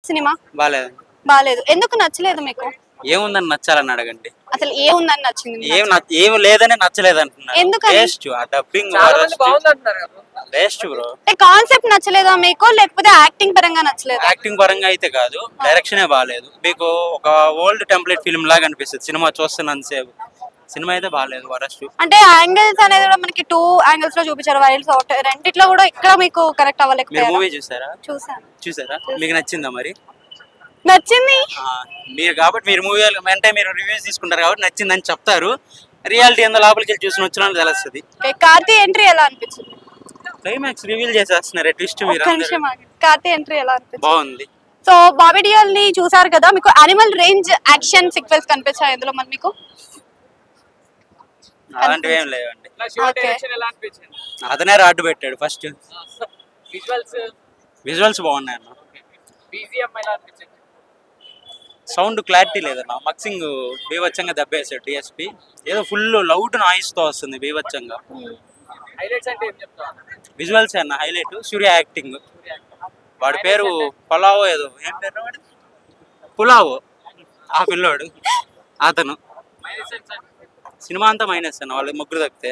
Cinema బాలేదు. బాలేదు. ఎందుకు నచ్చలేదు మీకు? ఏముందని నచ్చాలని అడగండి. అసలు ఏముందని నచ్చింది మీకు? ఏం లేదని నచ్చలేదు అంటున్నారు. ఎందుకని? వేస్ట్ ఆ డబ్బింగ్ వేస్ట్ బ్రో. కాన్సెప్ట్ నచ్చలేదా మీకు, లేకపోతే యాక్టింగ్ పరంగా నచ్చలేదా? యాక్టింగ్ పరంగా అయితే కాదు, డైరెక్షనే బాగాలేదు. మీకు ఒక ఓల్డ్ టెంప్లెట్ ఫిల్మ్ లాగా అనిపిస్తుంది సినిమా చూస్తున్నంతసేపు. సినిమా అయితే బాగాలేదు, వరస్ట్. అంటే యాంగిల్స్ అనేది కూడా మనకి 2 యాంగిల్స్ లో చూపించారు. వైల్స్ రెండిట్లో కూడా ఇక్కడ మీకు కరెక్ట్ మీరు అవ్వలేకపోయారు. మూవీ చూసారా? చూసాను. మీకు నచ్చిందా మరి? నచ్చింది. మీరు కాబట్టి మీరు మూవీ అంటే మీరు రివ్యూస్ తీసుకుంటారు కాబట్టి నచ్చిందని చెప్తారు. రియాలిటీ ఎంత లోపలికి వెళ్ళి చూసిన వచ్చినా తెలుస్తుంది. కార్తీ ఎంట్రీ ఎలా అనిపించింది? క్లైమాక్స్ రివీల్ చేసేస్తున్నారు ట్విస్ట్. మీరు ఒక్క నిమిషం ఆగండి. కార్తీ ఎంట్రీ ఎలా అనిపించింది? బాగుంది. సో బాబీ డియోల్ ని చూసారు కదా, మీకు యానిమల్ రేంజ్ యాక్షన్ సీక్వెన్స్ కనిపించాయి ఇందులో మరి మీకు? అలాంటివి ఏం లేవండి. ఓకే. అతనే రాడ్డు పెట్టాడు ఫస్ట్. విజువల్స్ బాగున్నాయి అన్న. సౌండ్ క్లారిటీ లేదన్న. మిక్సింగ్ బీభత్సంగా దెబ్బేసాడు డిఎస్పి. ఏదో ఫుల్ లౌడ్ నాయిస్ తో వస్తుంది బీభత్సంగా. విజువల్స్ అన్న హైలైట్. సూర్య యాక్టింగ్. వాడి పేరు పలావో ఏదో, ఏం పేరు వాడు? పులావో. ఆ పిల్లోడు అతను. సినిమా అంతా మైనస్ అన్న, వాళ్ళు ముగ్గురు తప్పితే.